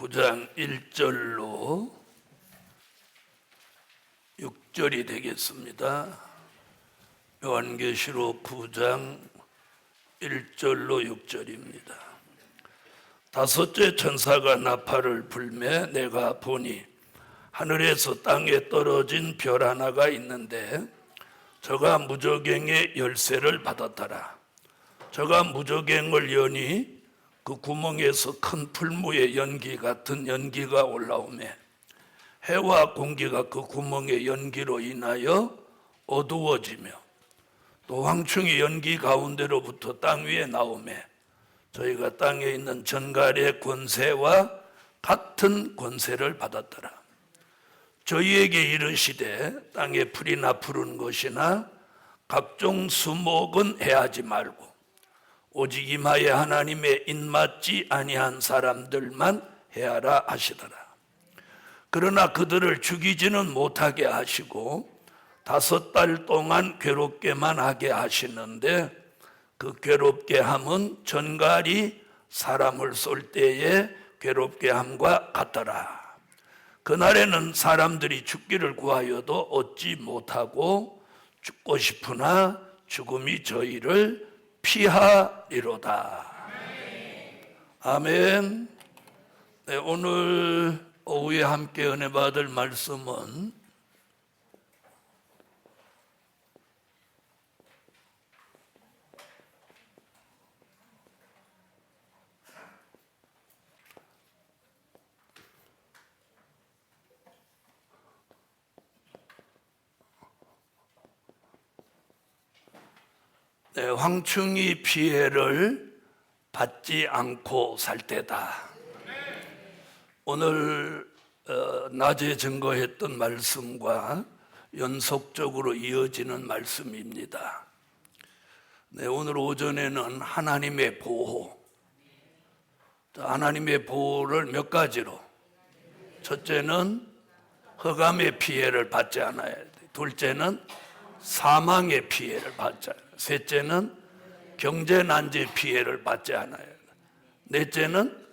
9장 1절로 6절이 되겠습니다. 요한계시록 9장 1절로 6절입니다. 다섯째 천사가 나팔을 불매 내가 보니 하늘에서 땅에 떨어진 별 하나가 있는데 저가 무저갱의 열쇠를 받았더라. 저가 무저갱을 여니 그 구멍에서 큰 풀무의 연기 같은 연기가 올라오매 해와 공기가 그 구멍의 연기로 인하여 어두워지며 또 황충이 연기 가운데로부터 땅 위에 나오매 저희가 땅에 있는 전갈의 권세와 같은 권세를 받았더라. 저희에게 이르시되 땅에 풀이나 푸른 것이나 각종 수목은 해하지 말고 오직 임하에 하나님의 입맞지 아니한 사람들만 해하라 하시더라. 그러나 그들을 죽이지는 못하게 하시고 5달 동안 괴롭게만 하게 하시는데 그 괴롭게 함은 전갈이 사람을 쏠 때에 괴롭게 함과 같더라. 그날에는 사람들이 죽기를 구하여도 얻지 못하고 죽고 싶으나 죽음이 저희를 피하리로다. 아멘. 네, 오늘 오후에 함께 은혜 받을 말씀은 황충이 피해를 받지 않고 살 때다. 오늘 낮에 증거했던 말씀과 연속적으로 이어지는 말씀입니다. 네, 오늘 오전에는 하나님의 보호, 하나님의 보호를 몇 가지로, 첫째는 흑암의 피해를 받지 않아야 돼. 둘째는 사망의 피해를 받지 않아야 돼. 셋째는 경제난제 피해를 받지 않아야 돼. 넷째는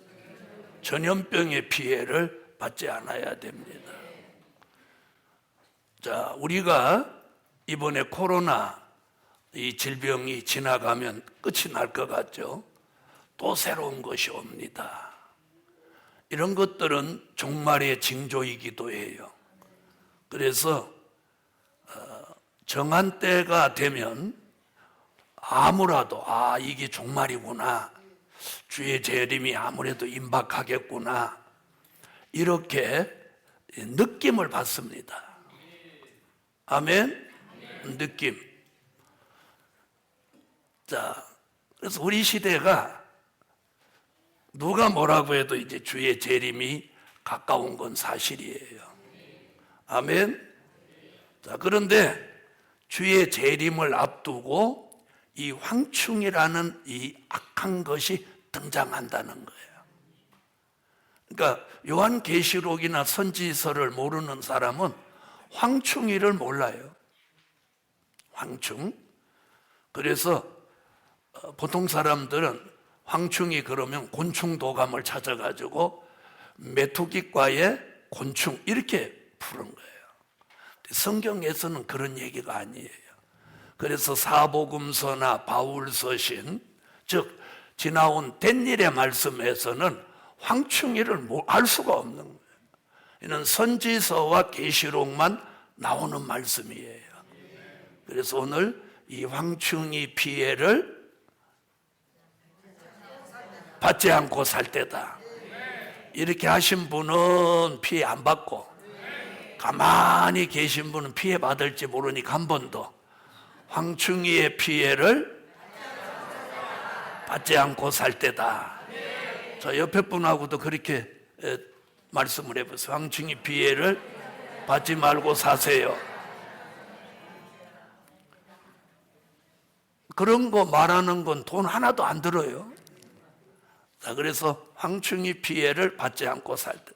전염병의 피해를 받지 않아야 됩니다. 자, 우리가 이번에 코로나 이 질병이 지나가면 끝이 날 것 같죠? 또 새로운 것이 옵니다. 이런 것들은 종말의 징조이기도 해요. 그래서 정한 때가 되면 아무라도 이게 종말이구나, 주의 재림이 아무래도 임박하겠구나, 이렇게 느낌을 받습니다. 아멘? 느낌. 자, 그래서 우리 시대가 누가 뭐라고 해도 이제 주의 재림이 가까운 건 사실이에요. 아멘? 자, 그런데 주의 재림을 앞두고 이 황충이라는 이 악한 것이 등장한다는 거예요. 그러니까 요한계시록이나 선지서를 모르는 사람은 황충이를 몰라요. 황충. 그래서 보통 사람들은 황충이 그러면 곤충도감을 찾아가지고 메뚜기과의 곤충 이렇게 부른 거예요. 성경에서는 그런 얘기가 아니에요. 그래서 사복음서나 바울서신, 즉 지나온 댄일의 말씀에서는 황충이를 알 수가 없는 거예요. 이는 선지서와 계시록만 나오는 말씀이에요. 그래서 오늘 이 황충이 피해를 받지 않고 살 때다. 이렇게 하신 분은 피해 안 받고, 가만히 계신 분은 피해 받을지 모르니까 한 번 더 황충이의 피해를 받지 않고 살 때다. 저 옆에 분하고도 그렇게 말씀을 해보세요. 황충이 피해를 받지 말고 사세요. 그런 거 말하는 건 돈 하나도 안 들어요. 자, 그래서 황충이 피해를 받지 않고 살 때.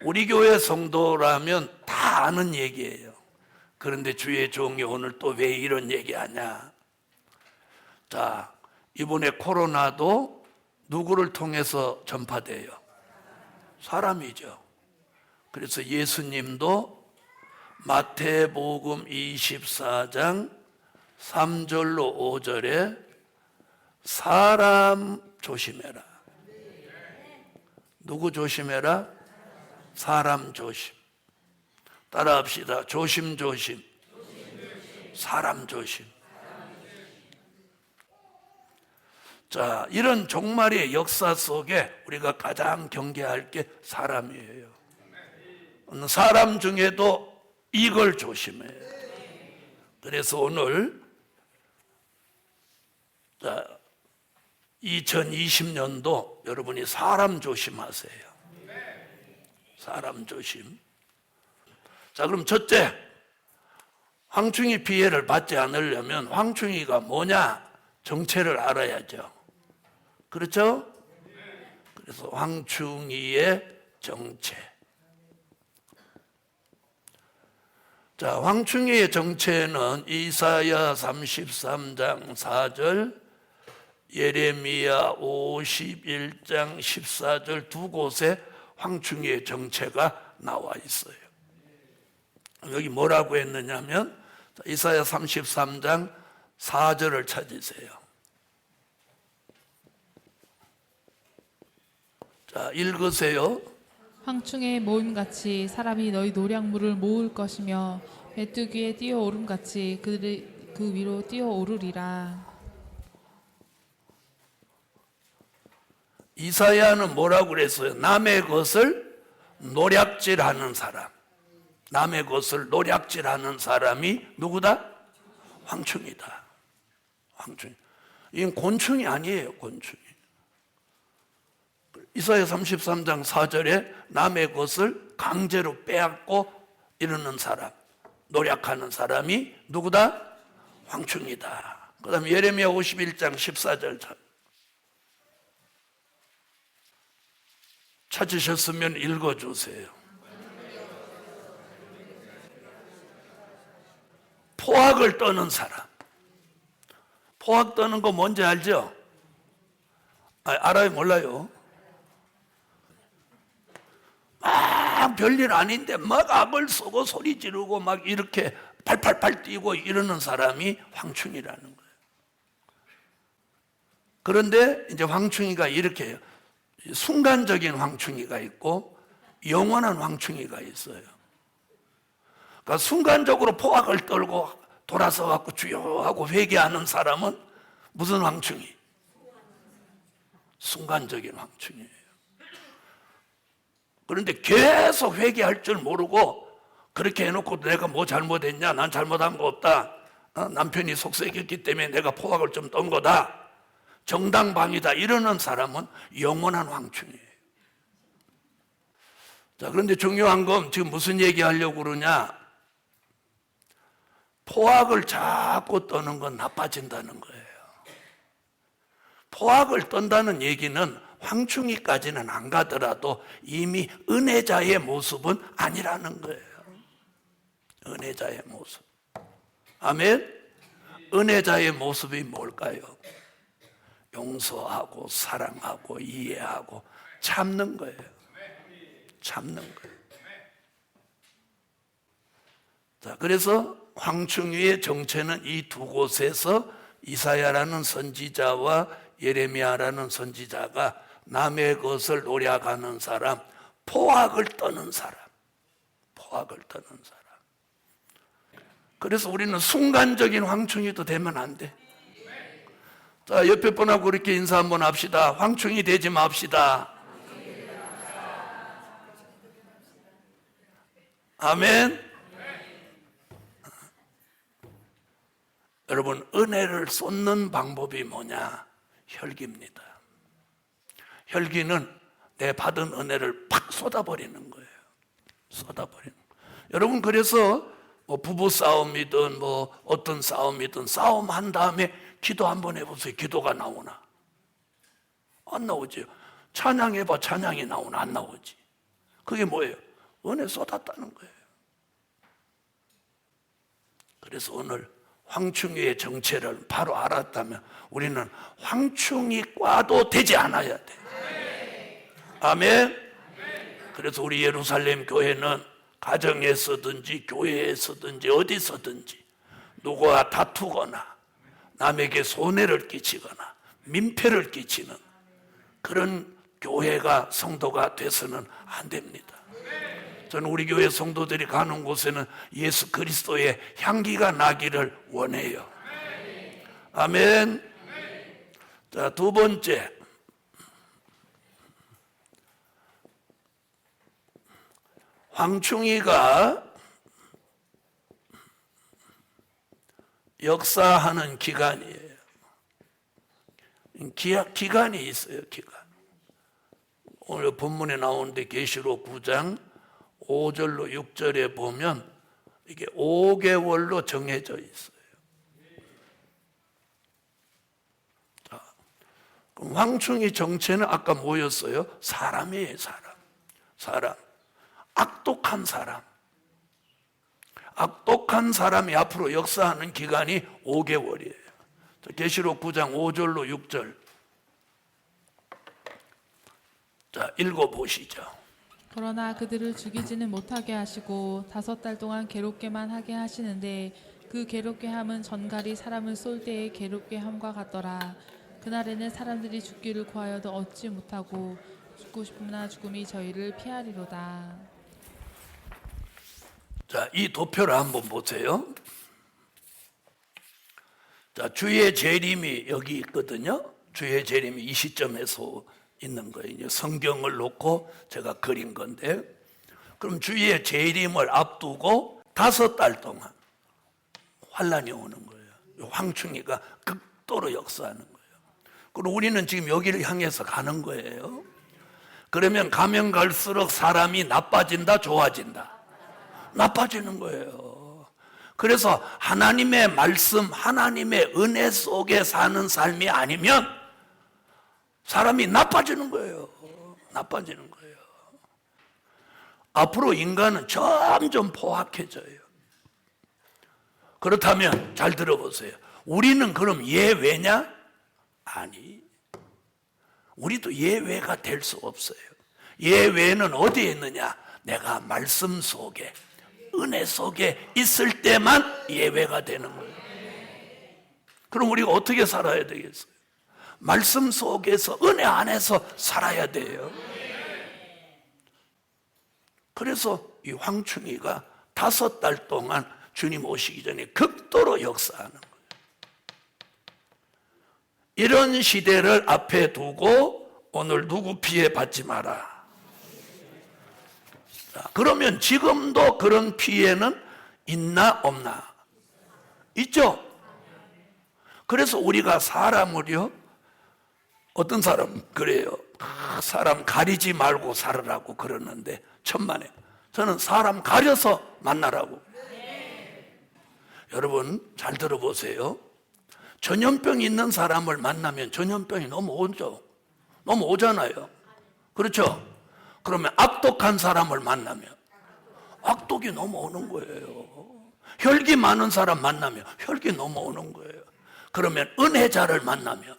우리 교회 성도라면 다 아는 얘기예요. 그런데 주의 종이 오늘 또 왜 이런 얘기하냐? 자, 이번에 코로나도 누구를 통해서 전파돼요? 사람이죠. 그래서 예수님도 마태복음 24장 3절로 5절에 사람 조심해라. 누구 조심해라? 사람 조심. 따라합시다. 조심조심. 사람 조심. 자, 이런 종말의 역사 속에 우리가 가장 경계할 게 사람이에요. 사람 중에도 이걸 조심해요. 그래서 오늘 2020년도 여러분이 사람 조심하세요. 사람 조심. 자, 그럼 첫째, 황충이 피해를 받지 않으려면 황충이가 뭐냐? 정체를 알아야죠. 그렇죠? 그래서 황충이의 정체. 자, 황충이의 정체는 이사야 33장 4절, 예레미야 51장 14절 두 곳에 황충이의 정체가 나와 있어요. 여기 뭐라고 했느냐면 이사야 33장 4절을 찾으세요. 자, 읽으세요. 황충의 모임같이 사람이 너희 노량물을 모을 것이며 메뚜기에 뛰어오름같이 그 위로 뛰어오르리라. 이사야는 뭐라고 그랬어요? 남의 것을 노략질하는 사람. 남의 것을 노략질하는 사람이 누구다? 황충이다. 황충. 이건 곤충이 아니에요. 곤충이. 이사야 33장 4절에 남의 것을 강제로 빼앗고 이러는 사람, 노략하는 사람이 누구다? 황충이다. 그 다음에 예레미야 51장 14절 찾으셨으면 읽어주세요. 포악을 떠는 사람. 포악 떠는 거 뭔지 알죠? 알아요? 몰라요? 막 별일 아닌데 막 악을 쓰고 소리 지르고 막 이렇게 팔팔팔 뛰고 이러는 사람이 황충이라는 거예요. 그런데 이제 황충이가 이렇게 해요. 순간적인 황충이가 있고 영원한 황충이가 있어요. 그러니까 순간적으로 포악을 떨고 돌아서 갖고 주여 하고 회개하는 사람은 무슨 황충이? 순간적인 황충이에요. 그런데 계속 회개할 줄 모르고 그렇게 해놓고 내가 뭐 잘못했냐? 난 잘못한 거 없다. 남편이 속썩였기 때문에 내가 포악을 좀 떤 거다. 정당방위다. 이러는 사람은 영원한 황충이에요. 자, 그런데 중요한 건 지금 무슨 얘기하려고 그러냐? 포악을 자꾸 떠는 건 나빠진다는 거예요. 포악을 떤다는 얘기는 황충이까지는 안 가더라도 이미 은혜자의 모습은 아니라는 거예요. 은혜자의 모습. 아멘? 은혜자의 모습이 뭘까요? 용서하고 사랑하고 이해하고 참는 거예요. 참는 거예요. 자, 그래서 황충이의 정체는 이 두 곳에서 이사야라는 선지자와 예레미야라는 선지자가 남의 것을 노략하는 사람, 포악을 떠는 사람, 포악을 떠는 사람. 그래서 우리는 순간적인 황충이도 되면 안 돼. 자, 옆에 분하고 그렇게 인사 한번 합시다. 황충이 되지 맙시다. 아멘. 여러분, 은혜를 쏟는 방법이 뭐냐? 혈기입니다. 혈기는 내 받은 은혜를 팍 쏟아버리는 거예요. 쏟아버리는 거예요. 여러분, 그래서 뭐 부부 싸움이든 뭐 어떤 싸움이든 싸움한 다음에 기도 한번 해보세요. 기도가 나오나? 안 나오죠. 찬양해봐. 찬양이 나오나? 안 나오지. 그게 뭐예요? 은혜 쏟았다는 거예요. 그래서 오늘 황충이의 정체를 바로 알았다면 우리는 황충이과도 되지 않아야 돼. 아멘. 그래서 우리 예루살렘 교회는 가정에서든지 교회에서든지 어디서든지 누구와 다투거나 남에게 손해를 끼치거나 민폐를 끼치는 그런 교회가 성도가 돼서는 안 됩니다. 저는 우리 교회 성도들이 가는 곳에는 예수 그리스도의 향기가 나기를 원해요. 아멘. 자, 두 번째, 황충이가 역사하는 기간이에요. 기간이 있어요. 기간. 오늘 본문에 나오는데 계시록 9장 5절로 6절에 보면 이게 5개월로 정해져 있어요. 자, 그럼 황충이 정체는 아까 뭐였어요? 사람이에요. 사람. 악독한 사람. 악독한 사람이 앞으로 역사하는 기간이 5개월이에요. 계시록 9장 5절로 6절. 자, 읽어보시죠. 그러나 그들을 죽이지는 못하게 하시고 5달 동안 괴롭게만 하게 하시는데 그 괴롭게 함은 전갈이 사람을 쏠 때의 괴롭게 함과 같더라. 그날에는 사람들이 죽기를 구하여도 얻지 못하고 죽고 싶으나 죽음이 저희를 피하리로다. 자, 이 도표를 한번 보세요. 자, 주의 재림이 여기 있거든요. 주의 재림이 이 시점에서 있는 거예요. 성경을 놓고 제가 그린 건데, 그럼 주의 재림을 앞두고 5달 동안 환란이 오는 거예요. 황충이가 극도로 역사하는 거예요. 그리고 우리는 지금 여기를 향해서 가는 거예요. 그러면 가면 갈수록 사람이 나빠진다, 좋아진다? 나빠지는 거예요. 그래서 하나님의 말씀, 하나님의 은혜 속에 사는 삶이 아니면 사람이 나빠지는 거예요. 나빠지는 거예요. 앞으로 인간은 점점 포악해져요. 그렇다면 잘 들어보세요. 우리는 그럼 예외냐? 아니. 우리도 예외가 될 수 없어요. 예외는 어디에 있느냐? 내가 말씀 속에, 은혜 속에 있을 때만 예외가 되는 거예요. 그럼 우리가 어떻게 살아야 되겠어요? 말씀 속에서, 은혜 안에서 살아야 돼요. 그래서 이 황충이가 5달 동안 주님 오시기 전에 극도로 역사하는 거예요. 이런 시대를 앞에 두고 오늘 누구 피해 받지 마라. 자, 그러면 지금도 그런 피해는 있나 없나? 있죠? 그래서 우리가 사람을요, 어떤 사람 그래요. 사람 가리지 말고 살으라고 그러는데 천만에 저는 사람 가려서 만나라고. 여러분 잘 들어보세요. 전염병이 있는 사람을 만나면 전염병이 넘어오죠. 넘어오잖아요. 그렇죠? 그러면 악독한 사람을 만나면 악독이 넘어오는 거예요. 혈기 많은 사람 만나면 혈기 넘어오는 거예요. 그러면 은혜자를 만나면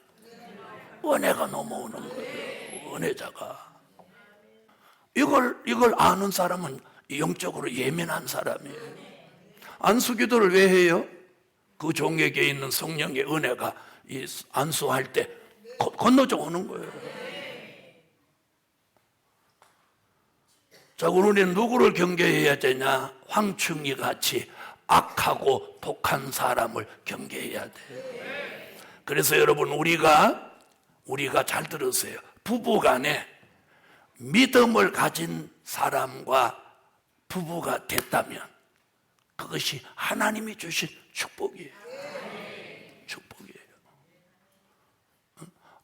은혜가 넘어오는 거예요. 은혜자가. 이걸 아는 사람은 영적으로 예민한 사람이에요. 안수기도를 왜 해요? 그 종에게 있는 성령의 은혜가 이 안수할 때 건너져 오는 거예요. 자, 우리는 누구를 경계해야 되냐? 황충이 같이 악하고 독한 사람을 경계해야 돼요. 그래서 여러분 우리가 잘 들으세요. 부부간에 믿음을 가진 사람과 부부가 됐다면 그것이 하나님이 주신 축복이에요. 축복이에요.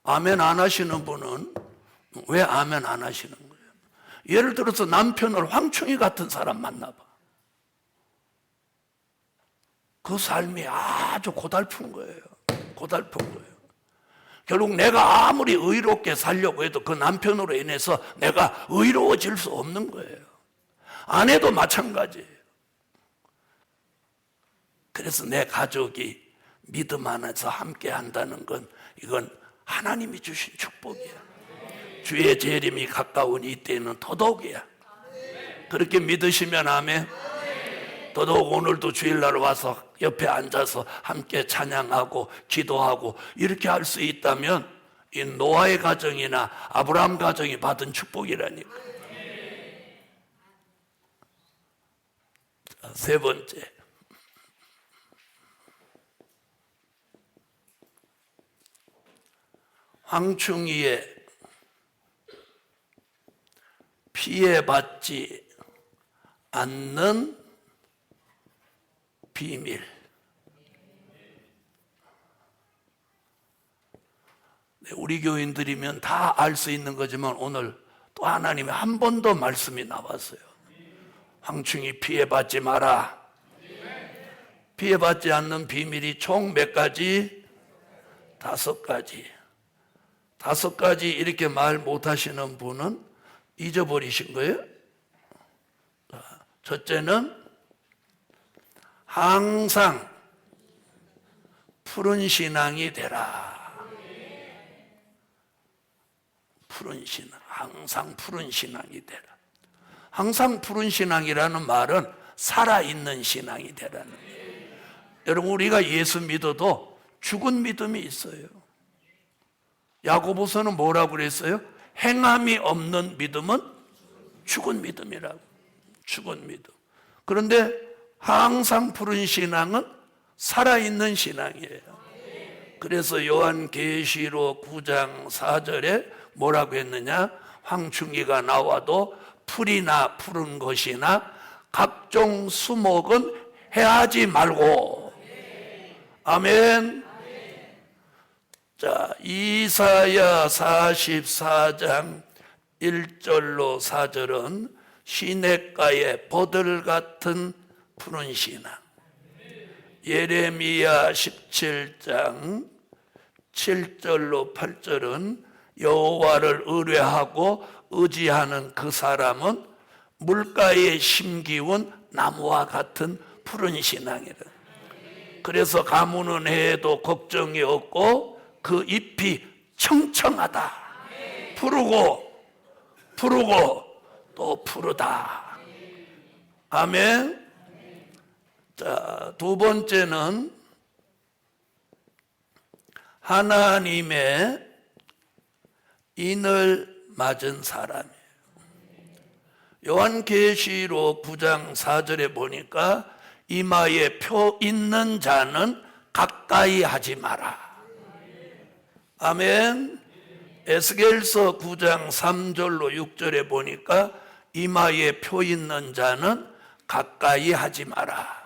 아멘 안 하시는 분은 왜 아멘 안 하시는 거예요? 예를 들어서 남편을 황충이 같은 사람 만나봐. 그 삶이 아주 고달픈 거예요. 고달픈 거예요. 결국 내가 아무리 의롭게 살려고 해도 그 남편으로 인해서 내가 의로워질 수 없는 거예요. 아내도 마찬가지예요. 그래서 내 가족이 믿음 안에서 함께 한다는 건 이건 하나님이 주신 축복이야. 주의 재림이 가까운 이때는 더더욱이야. 그렇게 믿으시면 아멘. 더더욱 오늘도 주일날 와서 옆에 앉아서 함께 찬양하고 기도하고 이렇게 할 수 있다면 이 노아의 가정이나 아브라함 가정이 받은 축복이라니까. 자, 세 번째, 황충이의 피해받지 않는 비밀. 우리 교인들이면 다 알 수 있는 거지만 오늘 또 하나님의 한 번 더 말씀이 나왔어요. 황충이 피해받지 마라. 피해받지 않는 비밀이 총 몇 가지? 5가지. 5가지 이렇게 말 못하시는 분은 잊어버리신 거예요. 첫째는 항상 푸른 신앙이 되라. 푸른 신앙, 항상 푸른 신앙이 되라. 항상 푸른 신앙이라는 말은 살아있는 신앙이 되라는 거예요. 여러분, 우리가 예수 믿어도 죽은 믿음이 있어요. 야고보서는 뭐라고 그랬어요? 행함이 없는 믿음은 죽은 믿음이라고. 죽은 믿음. 그런데 항상 푸른 신앙은 살아있는 신앙이에요. 그래서 요한계시록 9장 4절에 뭐라고 했느냐? 황충이가 나와도 풀이나 푸른 것이나 각종 수목은 해하지 말고. 아멘. 자, 이사야 44장 1절로 4절은 시냇가의 버들 같은 푸른 신앙. 예레미야 17장 7절로 8절은 여호와를 의뢰하고 의지하는 그 사람은 물가에 심기운 나무와 같은 푸른 신앙이라. 그래서 가무는 해도 걱정이 없고 그 잎이 청청하다. 푸르고 또 푸르다. 아멘. 자, 두 번째는 하나님의 인을 맞은 사람이에요. 요한계시록 9장 4절에 보니까 이마에 표 있는 자는 가까이 하지 마라. 아멘. 에스겔서 9장 3절로 6절에 보니까 이마에 표 있는 자는 가까이 하지 마라.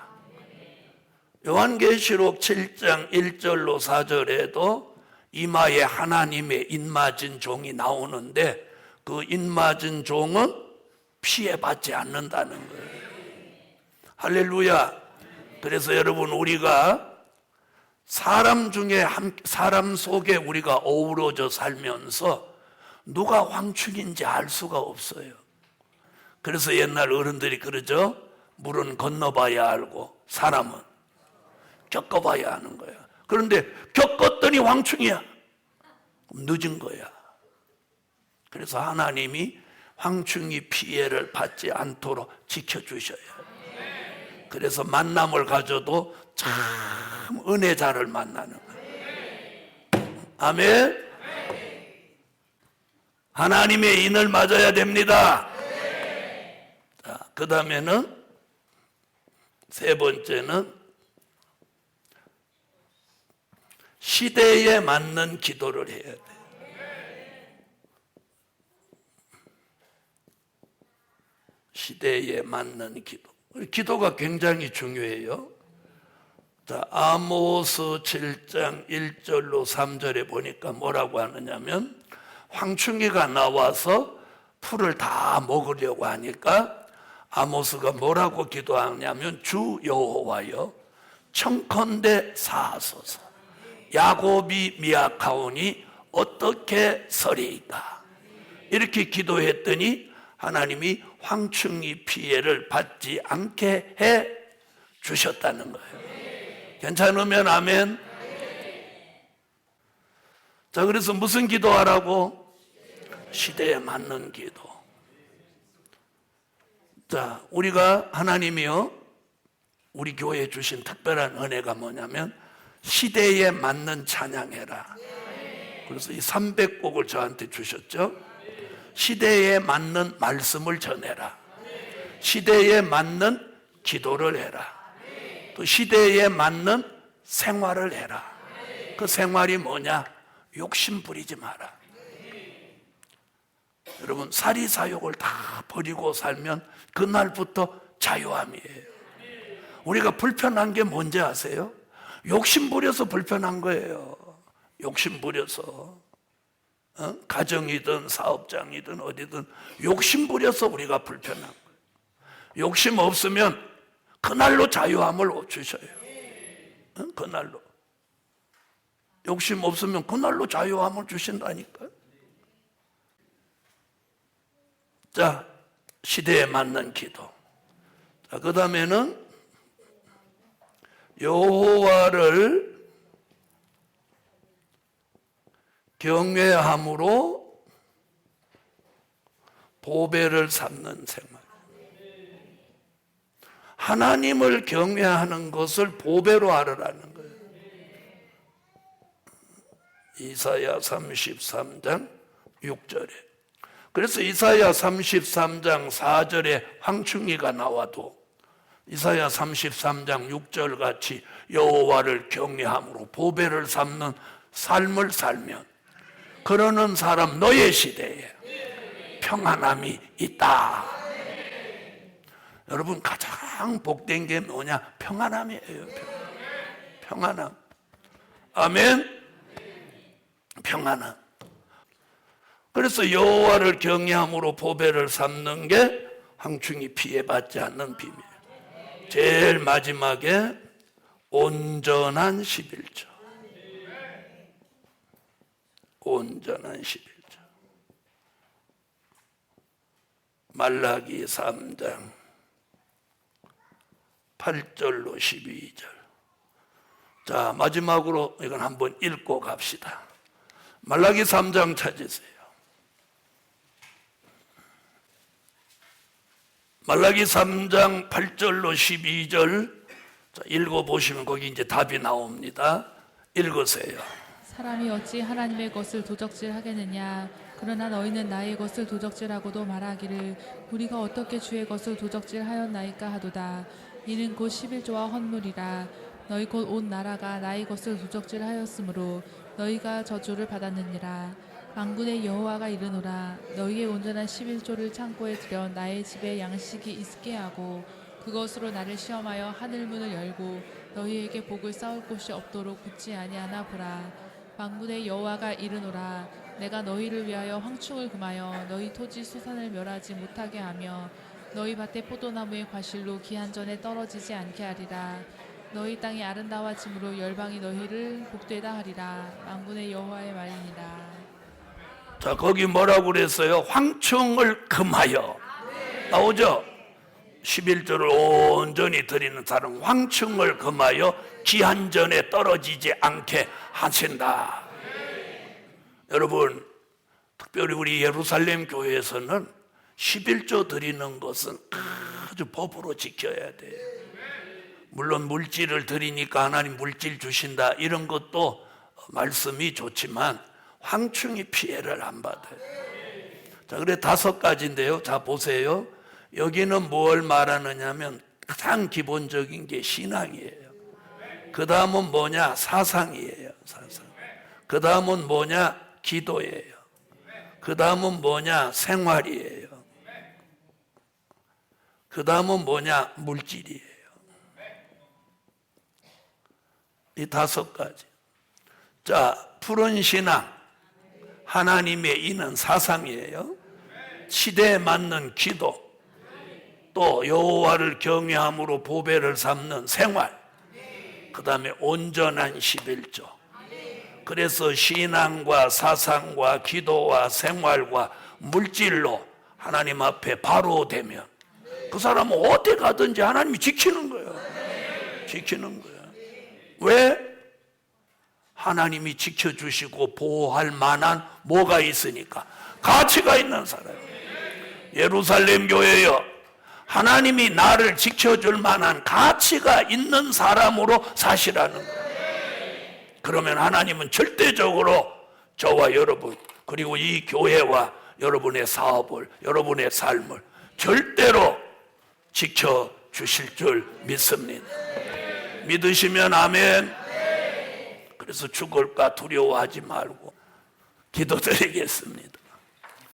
요한계시록 7장 1절로 4절에도 이마에 하나님의 인맞은 종이 나오는데 그 인맞은 종은 피해받지 않는다는 거예요. 할렐루야. 그래서 여러분, 우리가 사람 속에 우리가 어우러져 살면서 누가 황충인지 알 수가 없어요. 그래서 옛날 어른들이 그러죠. 물은 건너봐야 알고 사람은 겪어봐야 하는 거야. 그런데 겪었더니 황충이야. 늦은 거야. 그래서 하나님이 황충이 피해를 받지 않도록 지켜주셔야 해요. 그래서 만남을 가져도 참 은혜자를 만나는 거예요. 아멘. 하나님의 인을 맞아야 됩니다. 자, 그 다음에는 세 번째는 시대에 맞는 기도를 해야 돼. 시대에 맞는 기도. 기도가 굉장히 중요해요. 자, 아모스 7장 1절로 3절에 보니까 뭐라고 하느냐면 황충이가 나와서 풀을 다 먹으려고 하니까 아모스가 뭐라고 기도하냐면 주 여호와여 청컨대 사하소서. 야곱이 미약하오니 어떻게 서리이까. 이렇게 기도했더니 하나님이 황충이 피해를 받지 않게 해 주셨다는 거예요. 괜찮으면 아멘. 자, 그래서 무슨 기도하라고? 시대에 맞는 기도. 자, 우리가 하나님이요, 우리 교회에 주신 특별한 은혜가 뭐냐면 시대에 맞는 찬양해라. 그래서 이 300곡을 저한테 주셨죠. 시대에 맞는 말씀을 전해라. 시대에 맞는 기도를 해라. 또 시대에 맞는 생활을 해라. 그 생활이 뭐냐? 욕심 부리지 마라. 여러분, 사리사욕을 다 버리고 살면 그날부터 자유함이에요. 우리가 불편한 게 뭔지 아세요? 욕심 부려서 불편한 거예요. 욕심 부려서. 가정이든 사업장이든 어디든 욕심 부려서 우리가 불편한 거예요. 욕심 없으면 그날로 자유함을 주셔요. 그날로. 욕심 없으면 그날로 자유함을 주신다니까요. 자, 시대에 맞는 기도. 자, 그 다음에는 여호와를 경외함으로 보배를 삼는 생활. 하나님을 경외하는 것을 보배로 알으라는 거예요. 이사야 33장 6절에. 그래서 이사야 33장 4절에 황충이가 나와도 이사야 33장 6절 같이 여호와를 경외함으로 보배를 삼는 삶을 살면 그러는 사람 너의 시대에 평안함이 있다. 여러분, 가장 복된 게 뭐냐? 평안함이에요. 평안함. 아멘. 평안함. 그래서 여호와를 경외함으로 보배를 삼는 게 황충이 피해받지 않는 비밀. 제일 마지막에 온전한 11조. 온전한 11조. 말라기 3장 8절로 12절. 자, 마지막으로 이건 한번 읽고 갑시다. 말라기 3장 찾으세요. 말라기 3장 8절로 12절. 자, 읽어보시면 거기 이제 답이 나옵니다. 읽으세요. 사람이 어찌 하나님의 것을 도적질하겠느냐? 그러나 너희는 나의 것을 도적질하고도 말하기를 우리가 어떻게 주의 것을 도적질하였나이까 하도다. 이는 곧 11조와 헌물이라. 너희 곧 온 나라가 나의 것을 도적질하였으므로 너희가 저주를 받았느니라. 만군의 여호와가 이르노라. 너희의 온전한 11조를 창고에 들여 나의 집에 양식이 있게 하고 그것으로 나를 시험하여 하늘 문을 열고 너희에게 복을 쌓을 곳이 없도록 굳지 아니하나 보라. 만군의 여호와가 이르노라. 내가 너희를 위하여 황충을 금하여 너희 토지 수산을 멸하지 못하게 하며 너희 밭의 포도나무의 과실로 기한전에 떨어지지 않게 하리라. 너희 땅이 아름다워짐으로 열방이 너희를 복되다 하리라. 만군의 여호와의 말이니라. 자, 거기 뭐라고 그랬어요? 황충을 금하여. 나오죠? 11조를 온전히 드리는 사람 황충을 금하여 기한전에 떨어지지 않게 하신다. 여러분, 특별히 우리 예루살렘 교회에서는 11조 드리는 것은 아주 법으로 지켜야 돼요. 물론 물질을 드리니까 하나님 물질 주신다 이런 것도 말씀이 좋지만 황충이 피해를 안 받아요. 자, 그래 5가지인데요. 자, 보세요. 여기는 뭘 말하느냐면 가장 기본적인 게 신앙이에요. 그 다음은 뭐냐? 사상이에요. 사상. 그 다음은 뭐냐? 기도예요. 그 다음은 뭐냐? 생활이에요. 그 다음은 뭐냐? 물질이에요. 이 5가지. 자, 푸른 신앙. 하나님의 이는 사상이에요. 시대에 맞는 기도. 또 여호와를 경외함으로 보배를 삼는 생활. 그 다음에 온전한 11조. 그래서 신앙과 사상과 기도와 생활과 물질로 하나님 앞에 바로 되면 그 사람은 어디 가든지 하나님이 지키는 거예요. 지키는 거예요. 왜? 하나님이 지켜주시고 보호할 만한 뭐가 있으니까. 가치가 있는 사람. 예루살렘 교회여, 하나님이 나를 지켜줄 만한 가치가 있는 사람으로 사시라는 거예요. 그러면 하나님은 절대적으로 저와 여러분, 그리고 이 교회와 여러분의 사업을, 여러분의 삶을 절대로 지켜주실 줄 믿습니다. 믿으시면 아멘. 그래서 죽을까 두려워하지 말고 기도드리겠습니다.